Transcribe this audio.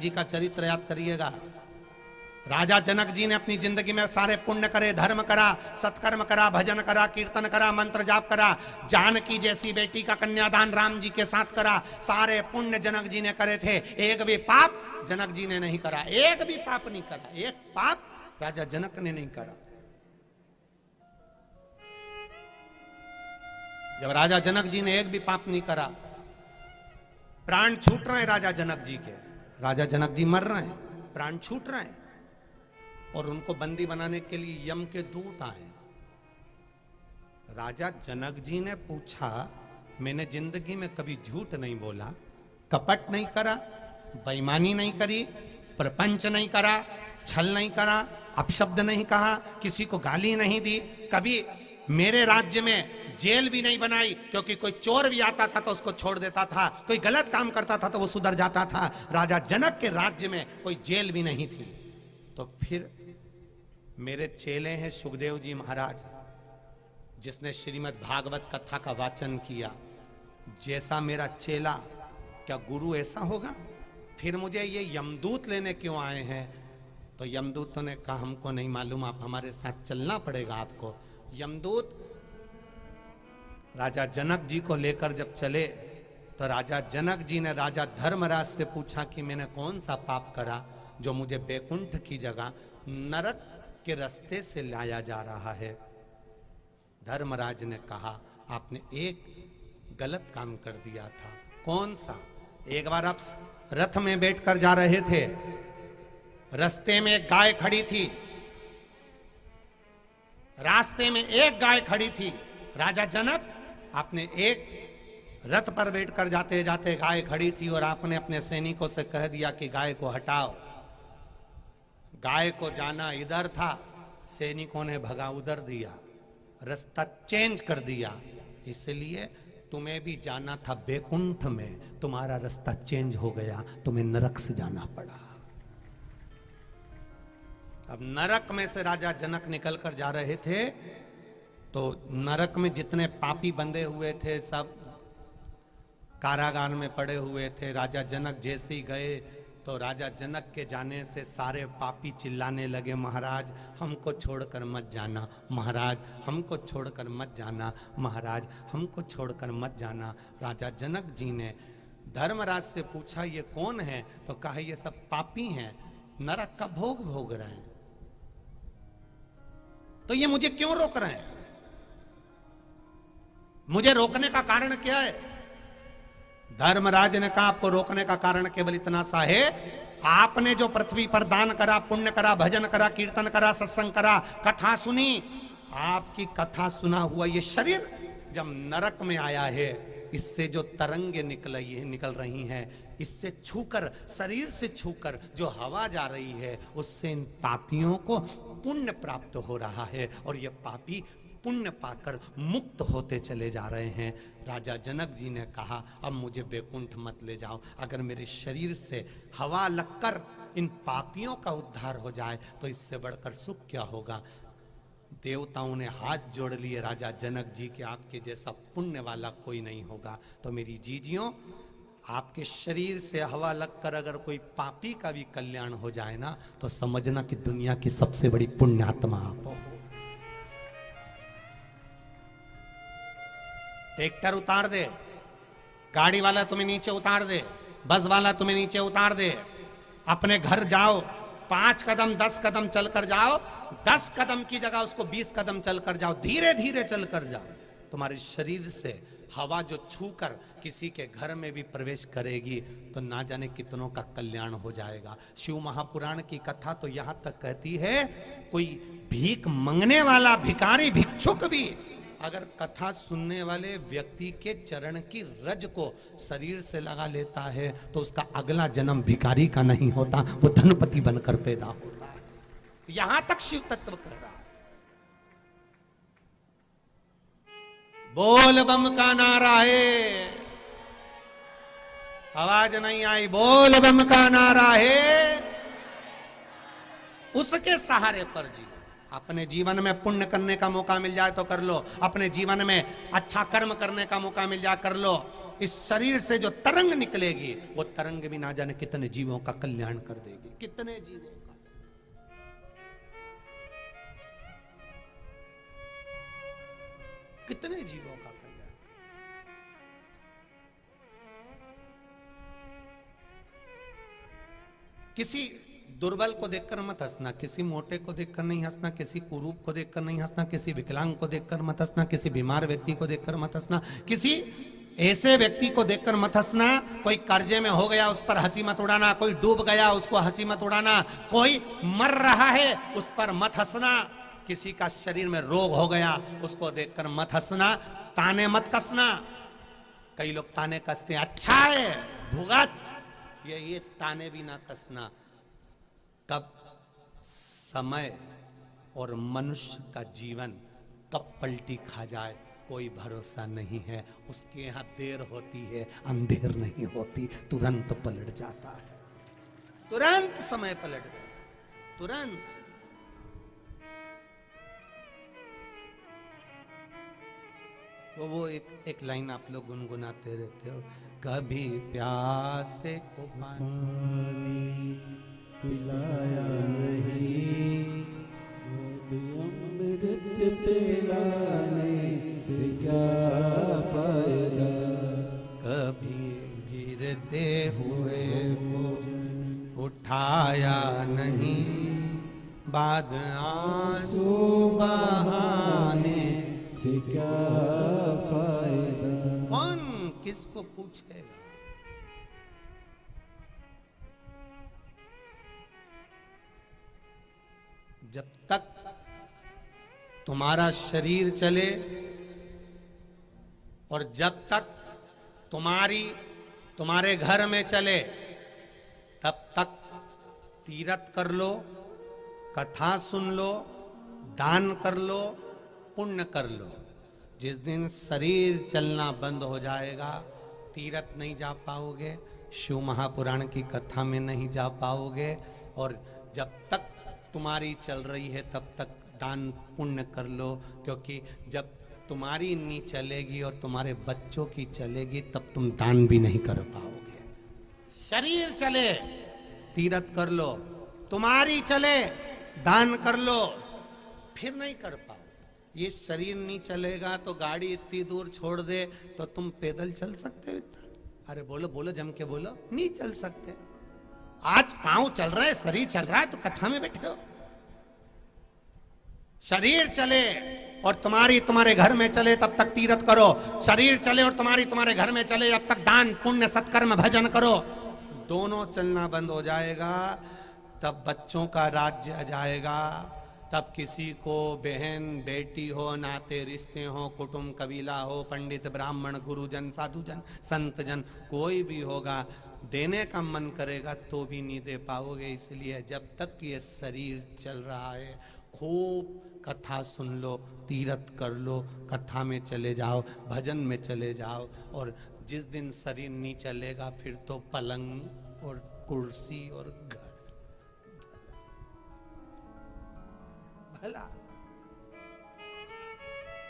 जी का चरित्र याद करिएगा। राजा जनक जी ने अपनी जिंदगी में सारे पुण्य करे, धर्म करा, सत्कर्म करा, भजन करा, कीर्तन करा, मंत्र जाप करा, जानकी जैसी बेटी का कन्यादान राम जी के साथ करा, सारे पुण्य जनक जी ने करे थे। एक भी पाप जनक जी ने नहीं करा, एक भी पाप नहीं करा, एक पाप राजा जनक ने नहीं करा। जब राजा जनक जी ने एक भी पाप नहीं करा, प्राण छूट रहे हैं राजा जनक जी के, राजा जनक जी मर रहे हैं, प्राण छूट रहे हैं, और उनको बंदी बनाने के लिए यम के दूत आए। राजा जनक जी ने पूछा, मैंने जिंदगी में कभी झूठ नहीं बोला, कपट नहीं करा, बेईमानी नहीं करी, प्रपंच नहीं करा, छल नहीं करा, अपशब्द नहीं कहा, किसी को गाली नहीं दी, कभी मेरे राज्य में जेल भी नहीं बनाई, क्योंकि कोई चोर भी आता था तो उसको छोड़ देता था, कोई गलत काम करता था तो वो सुधर जाता था। राजा जनक के राज्य में कोई जेल भी नहीं थी। तो फिर मेरे चेले हैं सुखदेव जी महाराज, जिसने श्रीमद् भागवत कथा का वाचन किया, जैसा मेरा चेला क्या गुरु ऐसा होगा? फिर मुझे ये यमदूत लेने क्यों आए हैं? तो यमदूतों ने कहा, हमको नहीं मालूम, आप हमारे साथ चलना पड़ेगा आपको। यमदूत राजा जनक जी को लेकर जब चले तो राजा जनक जी ने राजा धर्मराज से पूछा कि मैंने कौन सा पाप करा जो मुझे बैकुंठ की जगह नरक के रास्ते से लाया जा रहा है। धर्मराज ने कहा, आपने एक गलत काम कर दिया था। कौन सा? एक बार आप रथ में बैठकर जा रहे थे, रास्ते में एक गाय खड़ी थी, रास्ते में एक गाय खड़ी थी। राजा जनक, आपने एक रथ पर बैठकर जाते जाते गाय खड़ी थी और आपने अपने सैनिकों से कह दिया कि गाय को हटाओ। गाय को जाना इधर था, सैनिकों ने भगा उधर दिया, रास्ता चेंज कर दिया। इसलिए तुम्हें भी जाना था बैकुंठ में, तुम्हारा रास्ता चेंज हो गया, तुम्हें नरक से जाना पड़ा। अब नरक में से राजा जनक निकलकर जा रहे थे तो नरक में जितने पापी बंधे हुए थे सब कारागार में पड़े हुए थे। राजा जनक जैसे ही गए तो राजा जनक के जाने से सारे पापी चिल्लाने लगे, महाराज हमको छोड़कर मत जाना, महाराज हमको छोड़कर मत जाना, महाराज हमको छोड़कर मत जाना। राजा जनक जी ने धर्मराज से पूछा, ये कौन है? तो कहा, ये सब पापी हैं, नरक का भोग भोग रहे हैं, तो ये मुझे क्यों रोक रहे हैं? मुझे रोकने का कारण क्या है? धर्मराज ने कहा, आपको रोकने का कारण केवल इतना सा है, आपने जो पृथ्वी पर दान करा, पुण्य करा, भजन करा, कीर्तन करा, सत्संग करा, कथा सुनी, आपकी कथा सुना हुआ ये शरीर जब नरक में आया है, इससे जो तरंगे निकल रही हैं, इससे छूकर, शरीर से छूकर जो हवा जा रही है, उससे इन पापियों को पुण्य प्राप्त हो रहा है और ये पापी पुण्य पाकर मुक्त होते चले जा रहे हैं। राजा जनक जी ने कहा, अब मुझे बैकुंठ मत ले जाओ, अगर मेरे शरीर से हवा लगकर इन पापियों का उद्धार हो जाए तो इससे बढ़कर सुख क्या होगा। देवताओं ने हाथ जोड़ लिए राजा जनक जी के, आपके जैसा पुण्य वाला कोई नहीं होगा। तो मेरी जीजियों, आपके शरीर से हवा लगकर अगर कोई पापी का भी कल्याण हो जाए ना, तो समझना कि दुनिया की सबसे बड़ी पुण्यात्मा आप हो। ट्रैक्टर उतार दे, गाड़ी वाला तुम्हें नीचे उतार दे, बस वाला तुम्हें नीचे उतार दे, अपने घर जाओ, 5 कदम 10 कदम चलकर जाओ, 10 कदम की जगह उसको 20 कदम चलकर जाओ, धीरे धीरे चलकर जाओ, तुम्हारे शरीर से हवा जो छूकर किसी के घर में भी प्रवेश करेगी तो ना जाने कितनों का कल्याण हो जाएगा। शिव महापुराण की कथा तो यहां तक कहती है, कोई भीख मांगने वाला भिखारी भिक्षुक भी अगर कथा सुनने वाले व्यक्ति के चरण की रज को शरीर से लगा लेता है तो उसका अगला जन्म भिखारी का नहीं होता, वो धनपति बनकर पैदा होता है। यहां तक शिव तत्व कर रहा है। बोल बम का नारा है, आवाज नहीं आई, बोल बम का नारा है, उसके सहारे पर जी। अपने जीवन में पुण्य करने का मौका मिल जाए तो कर लो, अपने जीवन में अच्छा कर्म करने का मौका मिल जाए कर लो, इस शरीर से जो तरंग निकलेगी वो तरंग भी ना जाने कितने जीवों का कल्याण कर देगी, कितने जीवों का। कितने जीवों का कल्याण। किसी दुर्बल को देखकर मत हंसना, किसी मोटे को देखकर नहीं हंसना, किसी कुरूप को देखकर नहीं हंसना, किसी विकलांग को देखकर मत हंसना, किसी बीमार व्यक्ति को देखकर मत हंसना, किसी ऐसे व्यक्ति को देखकर मत हंसना, कोई कर्जे में हो गया उस पर हंसी मत उड़ाना, कोई डूब गया उसको हंसी मत उड़ाना, कोई मर रहा है उस पर मत हंसना, किसी का शरीर में रोग हो गया उसको देखकर मत हंसना, ताने मत कसना। कई लोग ताने कसते हैं, अच्छा है भुगत, ये ताने भी ना कसना। कब समय और मनुष्य का जीवन कब पलटी खा जाए कोई भरोसा नहीं है। उसके यहां देर होती है, अंधेर नहीं होती, तुरंत पलट जाता है, तुरंत समय पलट गया, तुरंत। वो एक लाइन आप लोग गुनगुनाते रहते हो, कभी प्यासे को पानी पिलाया नहीं, अमृत पिलाने से क्या फायदा। कभी गिरते हुए को उठाया नहीं, बाद आंसू बहाने से क्या फायदा। कौन किसको पूछेगा। जब तक तुम्हारा शरीर चले और जब तक तुम्हारे घर में चले तब तक तीरथ कर लो, कथा सुन लो, दान कर लो, पुण्य कर लो। जिस दिन शरीर चलना बंद हो जाएगा, तीरथ नहीं जा पाओगे, शिव महापुराण की कथा में नहीं जा पाओगे, और जब तक तुम्हारी चल रही है तब तक दान पुण्य कर लो, क्योंकि जब तुम्हारी नहीं चलेगी और तुम्हारे बच्चों की चलेगी तब तुम दान भी नहीं कर पाओगे। शरीर चले तीरथ कर लो, तुम्हारी चले दान कर लो, फिर नहीं कर पाओगे। ये शरीर नहीं चलेगा तो गाड़ी इतनी दूर छोड़ दे तो तुम पैदल चल सकते हो इतना? अरे बोलो बोलो, जम के बोलो, नहीं चल सकते। आज पांव चल रहा है, शरीर चल रहा है तो कथा में बैठे हो। शरीर चले और तुम्हारे घर में चले तब तक तीरथ करो, शरीर चले और तुम्हारे घर में चले अब तक दान पुण्य सत्कर्म भजन करो। दोनों चलना बंद हो जाएगा तब बच्चों का राज्य आ जाएगा, तब किसी को बहन बेटी हो, नाते रिश्ते हो, कुटुंब कबीला हो, पंडित ब्राह्मण गुरुजन साधुजन संतजन कोई भी होगा, देने का मन करेगा तो भी नहीं दे पाओगे। इसलिए जब तक ये शरीर चल रहा है खूब कथा सुन लो, तीरथ कर लो, कथा में चले जाओ, भजन में चले जाओ, और जिस दिन शरीर नहीं चलेगा फिर तो पलंग और कुर्सी और घर भला